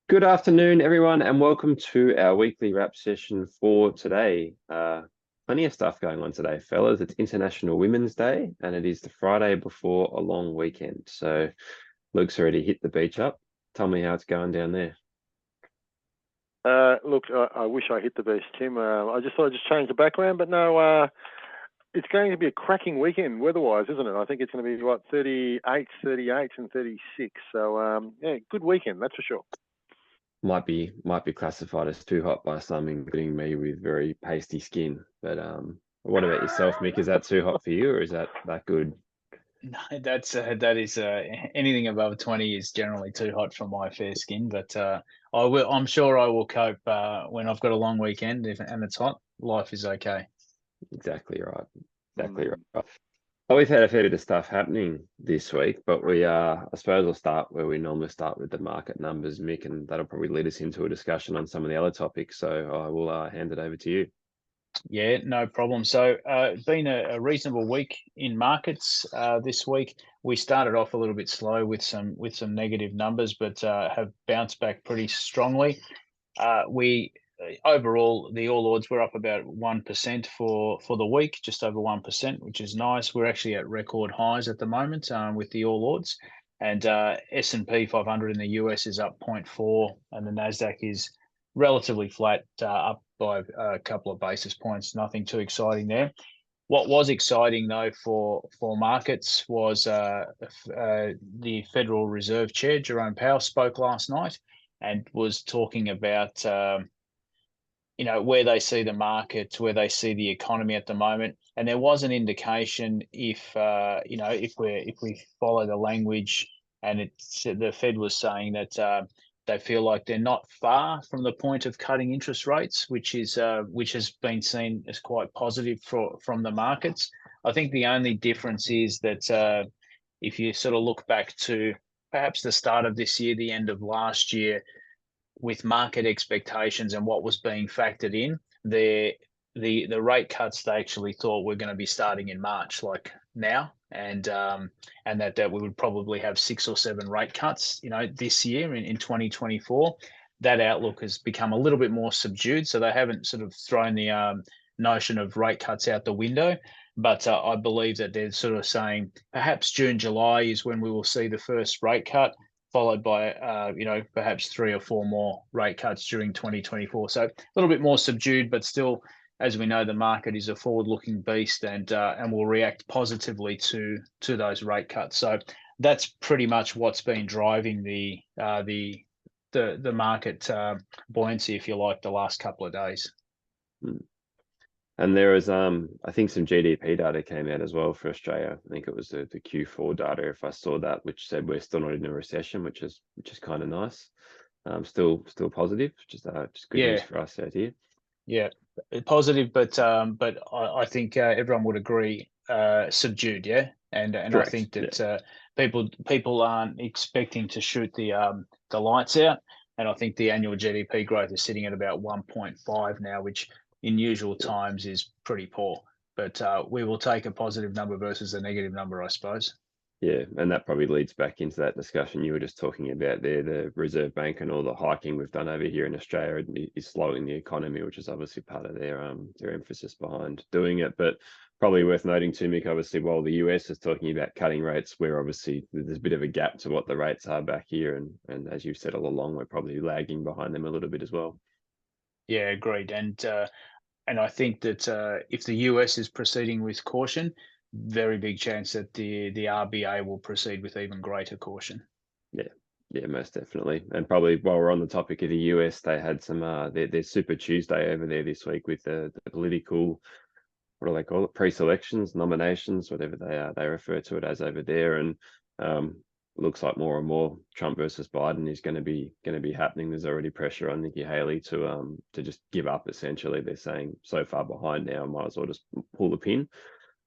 Good afternoon, everyone, and welcome to our weekly wrap session for today. Plenty of stuff going on today, fellas. It's International Women's Day, and it is the Friday before a long weekend. So Luke's already hit the beach up. Tell me how it's going down there. Look, I wish I hit the beach, Tim. I just thought I'd just change the background, but no, it's going to be a cracking weekend weather-wise, isn't it? I think it's going to be, 38, 38 and 36. So, yeah, good weekend, that's for sure. Might be classified as too hot by some, including me with very pasty skin. But what about yourself, Mick? Is that too hot for you, or is that good? No, that is anything above 20 is generally too hot for my fair skin, but I'm sure I will cope when I've got a long weekend and it's hot. Life is okay. Exactly right. Exactly Mm. right. Well, we've had a fair bit of stuff happening this week, but I suppose we'll start where we normally start with the market numbers, Mick, and that'll probably lead us into a discussion on some of the other topics. So I will hand it over to you. Yeah, no problem. So it's been a reasonable week in markets this week. We started off a little bit slow with some negative numbers, but have bounced back pretty strongly. We Overall, the All Ords were up about 1% for the week, just over 1%, which is nice. We're actually at record highs at the moment with the All Ords, and S&P 500 in the US is up 0.4, and the Nasdaq is relatively flat, up by a couple of basis points. Nothing too exciting there. What was exciting though for markets was the Federal Reserve Chair Jerome Powell spoke last night and was talking about where they see the markets, where they see the economy at the moment, and there was an indication if we follow the language, and the Fed was saying that they feel like they're not far from the point of cutting interest rates, which has been seen as quite positive from the markets. I think the only difference is that if you sort of look back to perhaps the start of this year, the end of last year, with market expectations and what was being factored in, the rate cuts they actually thought were going to be starting in March, like now, and that we would probably have 6 or 7 rate cuts, this year in 2024. That outlook has become a little bit more subdued, so they haven't sort of thrown the notion of rate cuts out the window. But I believe that they're sort of saying perhaps June, July is when we will see the first rate cut, followed by perhaps 3 or 4 more rate cuts during 2024. So a little bit more subdued, but still, as we know, the market is a forward-looking beast and will react positively to those rate cuts. So that's pretty much what's been driving the market buoyancy, if you like, the last couple of days. Hmm. And there was, I think, some GDP data came out as well for Australia. I think it was the Q4 data, if I saw that, which said we're still not in a recession, which is kind of nice. Still positive, just good news Yeah, for us out here. yeah, positive, but I think everyone would agree, subdued, yeah, and I Correct. think Yeah. that people aren't expecting to shoot the lights out, and I think the annual GDP growth is sitting at about 1.5 now, which in usual Yeah. times is pretty poor. But we will take a positive number versus a negative number, I suppose. Yeah, and that probably leads back into that discussion you were just talking about there. The Reserve Bank and all the hiking we've done over here in Australia is slowing the economy, which is obviously part of their emphasis behind doing it. But probably worth noting too, Mick, obviously, while the US is talking about cutting rates, we're obviously there's a bit of a gap to what the rates are back here, and as you've said all along, we're probably lagging behind them a little bit as well. Yeah, agreed. And I think that if the US is proceeding with caution, very big chance that the RBA will proceed with even greater caution. Yeah, yeah, most definitely. And probably while we're on the topic of the US, they had some their Super Tuesday over there this week with the political, what do they call it, pre-selections, nominations, whatever they refer to it as over there. And looks like more and more Trump versus Biden is going to be happening. There's already pressure on Nikki Haley to just give up. Essentially, they're saying so far behind now, might as well just pull the pin.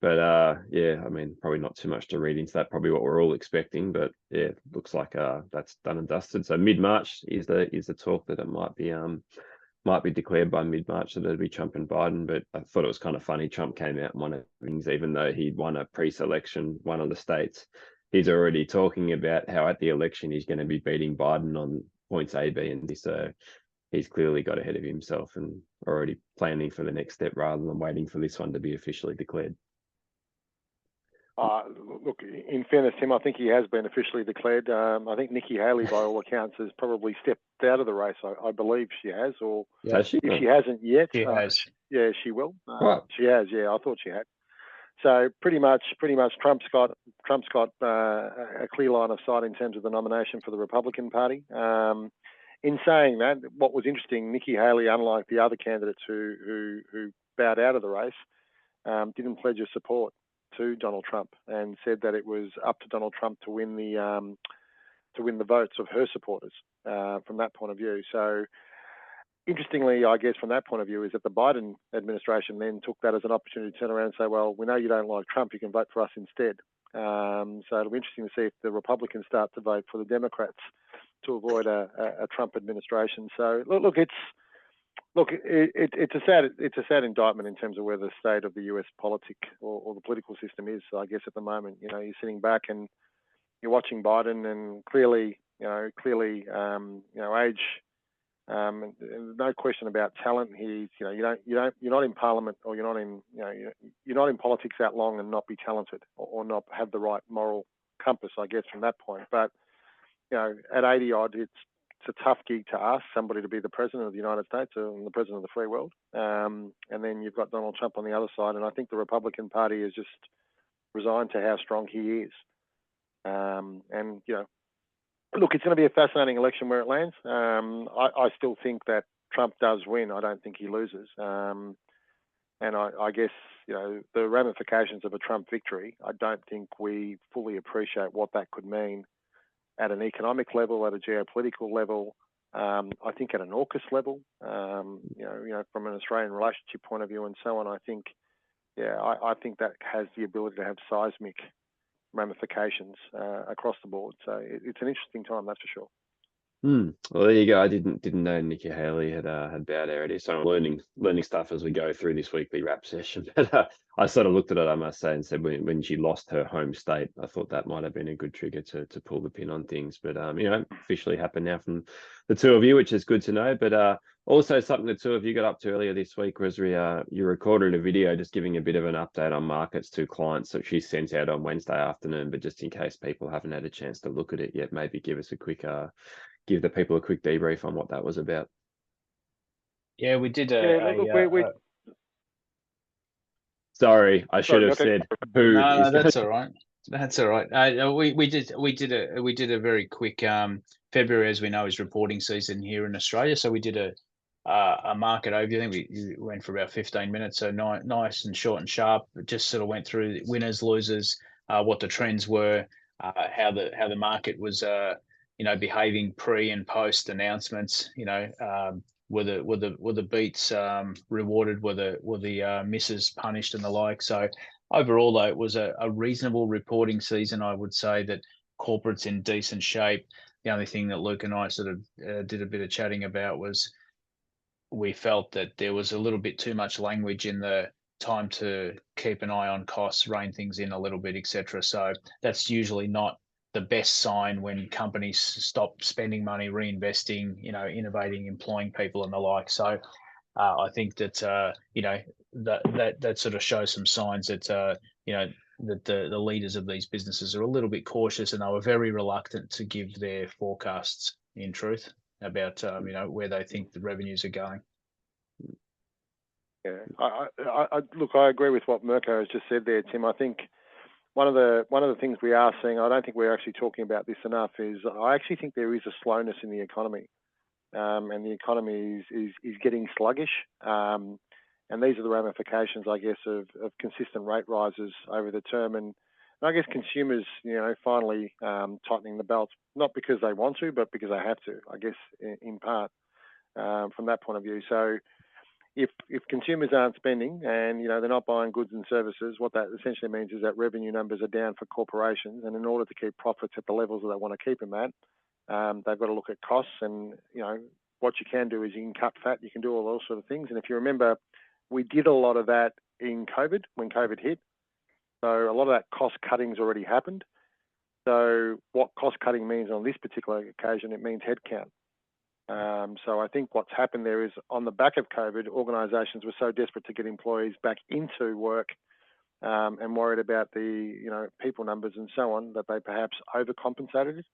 But yeah, I mean, probably not too much to read into that. Probably what we're all expecting. But yeah, looks like that's done and dusted. So mid March is the talk that it might be declared by mid March that it'll be Trump and Biden. But I thought it was kind of funny. Trump came out and won things, even though he'd won a pre-selection, one of the states, he's already talking about how at the election he's going to be beating Biden on points A, B, and D. So he's clearly got ahead of himself and already planning for the next step rather than waiting for this one to be officially declared. Look, in fairness, Tim, I think he has been officially declared. I think Nikki Haley, by all accounts, has probably stepped out of the race. I believe she has, or Has she? if she hasn't yet, She has. yeah, she will. What? She has, yeah. I thought she had. So pretty much, Trump's got a clear line of sight in terms of the nomination for the Republican Party. In saying that, what was interesting, Nikki Haley, unlike the other candidates who bowed out of the race, didn't pledge her support to Donald Trump and said that it was up to Donald Trump to win the votes of her supporters from that point of view. So interestingly, I guess from that point of view, is that the Biden administration then took that as an opportunity to turn around and say, well, we know you don't like Trump, you can vote for us instead. So it'll be interesting to see if the Republicans start to vote for the Democrats to avoid a Trump administration. So it's a sad indictment in terms of where the state of the US politic or the political system is. So I guess at the moment, you're sitting back and you're watching Biden, and clearly, age. And no question about talent. He's, you're not in Parliament, or you're not in politics that long and not be talented or not have the right moral compass, I guess, from that point. But at 80 odd, it's a tough gig to ask somebody to be the president of the United States and the president of the free world. And then you've got Donald Trump on the other side, and I think the Republican Party is just resigned to how strong he is. Look, it's going to be a fascinating election where it lands. I still think that Trump does win. I don't think he loses. And I guess, the ramifications of a Trump victory, I don't think we fully appreciate what that could mean at an economic level, at a geopolitical level, I think at an AUKUS level, from an Australian relationship point of view and so on. I think that has the ability to have seismic ramifications across the board. So it's an interesting time, that's for sure. Well, there you go. I didn't know Nikki Haley had bowed out here, so I'm learning stuff as we go through this weekly wrap session. But I sort of looked at it, I must say, and said when she lost her home state, I thought that might have been a good trigger to pull the pin on things. But officially happened now from the two of you, which is good to know. But also something the two of you got up to earlier this week was you recorded a video just giving a bit of an update on markets to clients that she sent out on Wednesday afternoon. But just in case people haven't had a chance to look at it yet, maybe give us a quick give the people a quick debrief on what that was about. Yeah, we did Sorry, I should have said who. No, that's all right. That's all right. We did a very quick February, as we know, is reporting season here in Australia. So we did a market overview. I think we went for about 15 minutes, so nice and short and sharp. Just sort of went through winners, losers, what the trends were, how the market was behaving pre and post announcements. Were the beats rewarded? Were the misses punished and the like? So overall, though, it was a reasonable reporting season. I would say that corporate's in decent shape. The only thing that Luke and I sort of did a bit of chatting about was we felt that there was a little bit too much language in the time to keep an eye on costs, rein things in a little bit, etc. So that's usually not the best sign when companies stop spending money, reinvesting, innovating, employing people and the like. So I think that that sort of shows some signs that that the leaders of these businesses are a little bit cautious, and they were very reluctant to give their forecasts, in truth, about where they think the revenues are going. Yeah, I agree with what Mirko has just said there, Tim. I think one of the things we are seeing, I don't think we're actually talking about this enough, is I actually think there is a slowness in the economy, and the economy is getting sluggish. And these are the ramifications, I guess, of consistent rate rises over the term, and I guess consumers, finally tightening the belt, not because they want to, but because they have to, I guess, in part, from that point of view. So if consumers aren't spending and, they're not buying goods and services, what that essentially means is that revenue numbers are down for corporations. And in order to keep profits at the levels that they want to keep them at, they've got to look at costs. And, what you can do is you can cut fat, you can do all those sort of things. And if you remember, we did a lot of that in COVID, when COVID hit. So a lot of that cost cutting's already happened. So what cost cutting means on this particular occasion, it means headcount. So I think what's happened there is on the back of COVID, organisations were so desperate to get employees back into work and worried about the people numbers and so on that they perhaps overcompensated it.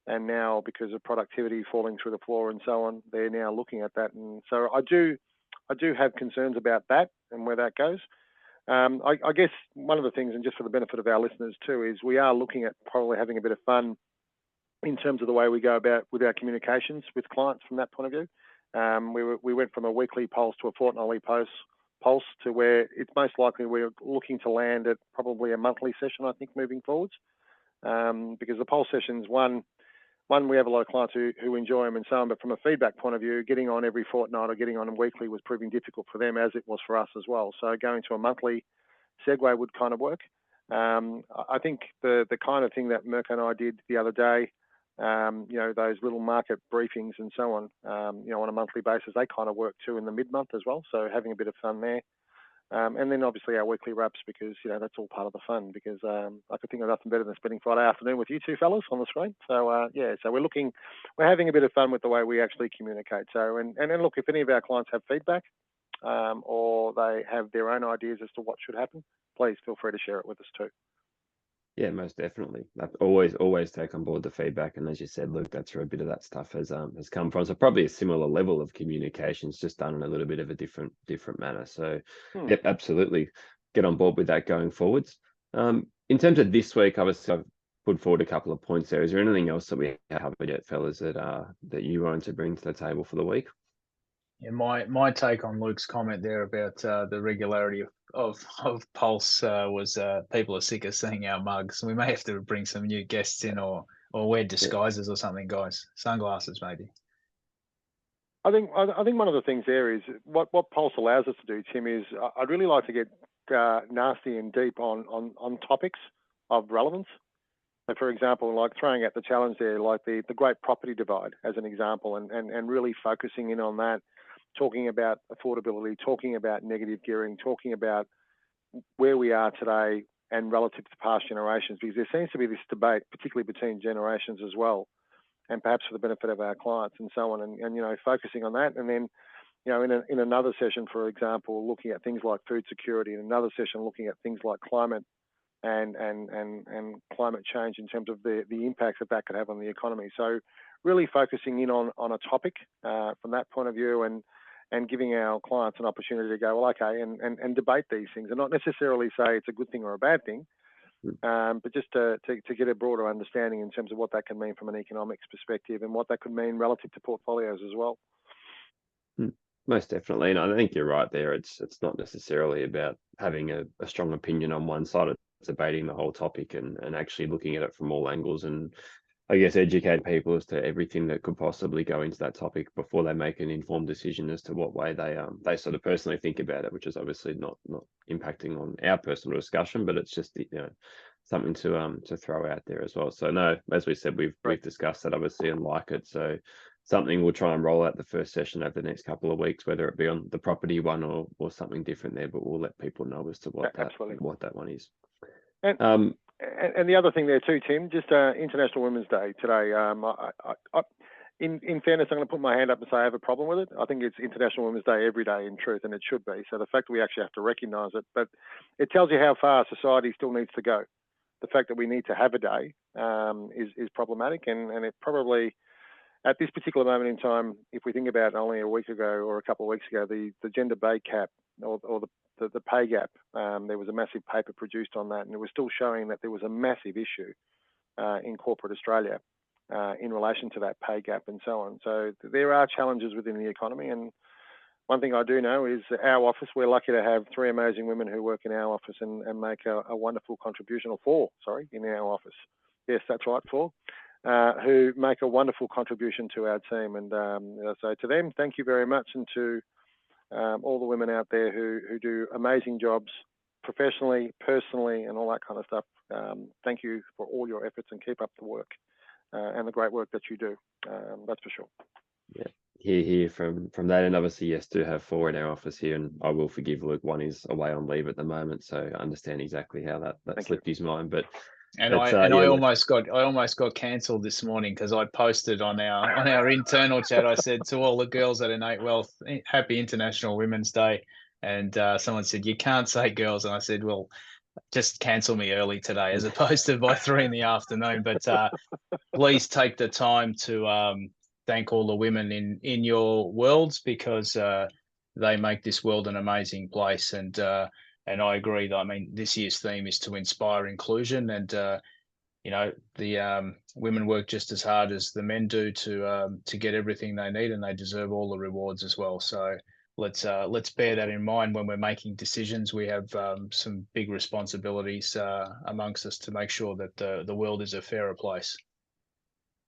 And now because of productivity falling through the floor and so on, they're now looking at that. And so I do have concerns about that and where that goes. I guess one of the things, and just for the benefit of our listeners too, is we are looking at probably having a bit of fun in terms of the way we go about with our communications with clients from that point of view. We went from a weekly pulse to a fortnightly pulse to where it's most likely we're looking to land at probably a monthly session, I think, moving forwards. Because the pulse sessions, one, we have a lot of clients who enjoy them and so on, but from a feedback point of view, getting on every fortnight or getting on weekly was proving difficult for them, as it was for us as well. So going to a monthly segue would kind of work. I think the kind of thing that Mirko and I did the other day, those little market briefings and so on, on a monthly basis, they kind of work too in the mid-month as well. So having a bit of fun there. And then obviously our weekly wraps, because that's all part of the fun. Because I could think of nothing better than spending Friday afternoon with you two fellas on the screen. So so we're having a bit of fun with the way we actually communicate. So and then look, if any of our clients have feedback or they have their own ideas as to what should happen, please feel free to share it with us too. Yeah, most definitely. I've always take on board the feedback, and as you said, Luke, that's where a bit of that stuff has come from. So probably a similar level of communications, just done in a little bit of a different manner. So, yep, absolutely, get on board with that going forwards. In terms of this week, obviously, I've put forward a couple of points there. Is there anything else that we haven't covered yet, fellas, that you wanted to bring to the table for the week? Yeah, my take on Luke's comment there about the regularity of Pulse was people are sick of seeing our mugs. We may have to bring some new guests in or wear disguises or something, guys. Sunglasses maybe. I think one of the things there is what Pulse allows us to do, Tim, is I'd really like to get nasty and deep on topics of relevance. So for example, like throwing out the challenge there, like the great property divide as an example, and really focusing in on that, talking about affordability, talking about negative gearing, talking about where we are today and relative to past generations, because there seems to be this debate, particularly between generations as well, and perhaps for the benefit of our clients and so on, and focusing on that. And then, in another session, for example, looking at things like food security, in another session, looking at things like climate and climate change in terms of the impacts that could have on the economy. So really focusing in on a topic from that point of view, and giving our clients an opportunity to go, well, okay, and debate these things, and not necessarily say it's a good thing or a bad thing, but just to get a broader understanding in terms of what that can mean from an economics perspective and what that could mean relative to portfolios as well. Most definitely, and I think you're right there. It's not necessarily about having a strong opinion on one side. It's debating the whole topic and actually looking at it from all angles, and I guess educate people as to everything that could possibly go into that topic before they make an informed decision as to what way they sort of personally think about it, which is obviously not impacting on our personal discussion, but it's just something to throw out there as well. So no, as we said, we've discussed that obviously and like it. So something we'll try and roll out the first session over the next couple of weeks, whether it be on the property one or something different there, but we'll let people know as to what that one is. And the other thing there too, Tim, just International Women's Day today. In fairness, I'm going to put my hand up and say I have a problem with it. I think it's International Women's Day every day in truth, and it should be. So the fact that we actually have to recognise it, but it tells you how far society still needs to go. The fact that we need to have a day is problematic, and it probably, at this particular moment in time, if we think about only a week ago or a couple of weeks ago, the gender pay gap or the pay gap, there was a massive paper produced on that, and it was still showing that there was a massive issue in corporate Australia in relation to that pay gap and so on. So there are challenges within the economy, and one thing I do know is our office, we're lucky to have 3 amazing women who work in our office and make a wonderful contribution, or 4, sorry, in our office. Yes, that's right, 4. Who make a wonderful contribution to our team. And so to them, thank you very much. And to all the women out there who do amazing jobs professionally, personally, and all that kind of stuff. Thank you for all your efforts, and keep up the work and the great work that you do. That's for sure. Yeah. Hear from that, and obviously yes, do have 4 in our office here, and I will forgive Luke, one is away on leave at the moment, so I understand exactly how that slipped his mind. But And But, I yeah, look, almost got cancelled this morning because I posted on our internal chat. I said to all the girls at Innate Wealth, Happy International Women's Day, and someone said you can't say girls, and I said, well, just cancel me early today as opposed to by 3 p.m. But please take the time to thank all the women in your worlds, because they make this world an amazing place. And I agree that, I mean, this year's theme is to inspire inclusion, and the women work just as hard as the men do to get everything they need, and they deserve all the rewards as well. So let's bear that in mind when we're making decisions. We have some big responsibilities amongst us to make sure that the world is a fairer place.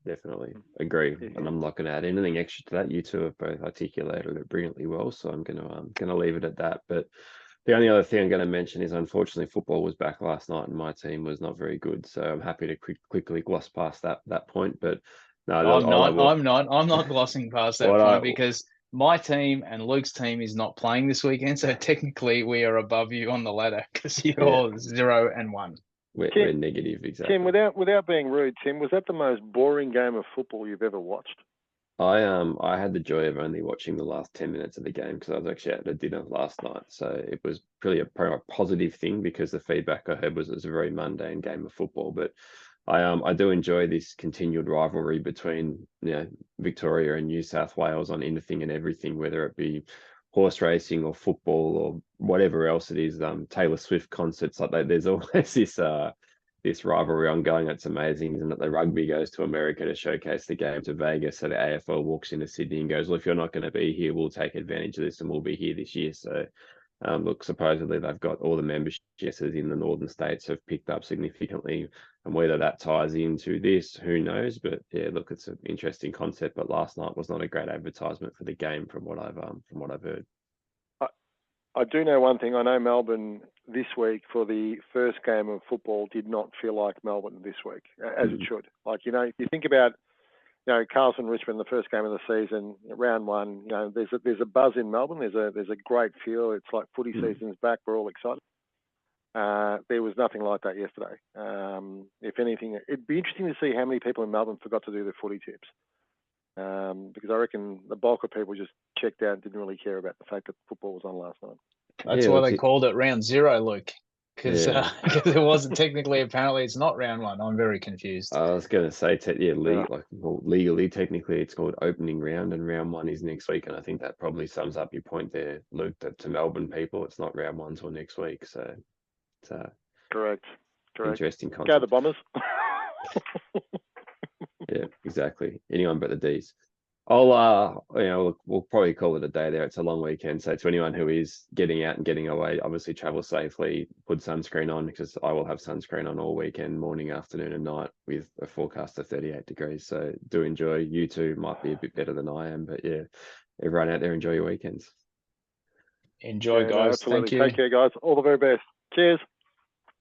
definitely agree. Yeah. And I'm not going to add anything extra to that. You two have both articulated it brilliantly well, so I'm gonna leave it at that. But the only other thing I'm going to mention is, unfortunately, football was back last night, and my team was not very good. So I'm happy to quickly gloss past that point. But no, I'm not glossing past that what point, because my team and Luke's team is not playing this weekend. So technically we are above you on the ladder, because you're 0-1. we're negative, exactly. Tim, without being rude, Tim, was that the most boring game of football you've ever watched? I had the joy of only watching the last 10 minutes of the game because I was actually at a dinner last night. So it was really a positive thing, because the feedback I heard was it was a very mundane game of football. But I do enjoy this continued rivalry between Victoria and New South Wales on anything and everything, whether it be horse racing or football or whatever else it is. Taylor Swift concerts, like that. There's always this rivalry ongoing. It's amazing, isn't it? The rugby goes to America to showcase the game to Vegas, so the AFL walks into Sydney and goes, well, if you're not going to be here, we'll take advantage of this and we'll be here this year. So look, supposedly they've got all the membership in the northern states have picked up significantly, and whether that ties into this, who knows? But yeah, look, it's an interesting concept. But last night was not a great advertisement for the game, from what I've heard. I do know one thing. I know Melbourne this week for the first game of football did not feel like Melbourne this week, as it should. Like, if you think about, Carlton Richmond, the first game of the season, round one, there's a buzz in Melbourne. There's a great feel. It's like footy season's back. We're all excited. There was nothing like that yesterday. If anything, it'd be interesting to see how many people in Melbourne forgot to do their footy tips. Because I reckon the bulk of people just checked out and didn't really care about the fact that football was on last night. That's why they called it round 0, Luke, because it wasn't technically. Apparently, it's not round 1. I'm very confused. I was going to say, legally, technically, it's called opening round, and round 1 is next week. And I think that probably sums up your point there, Luke. That to Melbourne people, it's not round 1 till next week. So it's correct. Interesting concept. Go the Bombers. Yeah, exactly. Anyone but the D's. I'll we'll probably call it a day there. It's a long weekend, so to anyone who is getting out and getting away, obviously travel safely, put sunscreen on, because I will have sunscreen on all weekend, morning, afternoon and night, with a forecast of 38 degrees. So do enjoy. You two might be a bit better than I am, but yeah, everyone out there, enjoy your weekends. Enjoy, guys. Absolutely. Thank you. Take care, guys. All the very best. Cheers.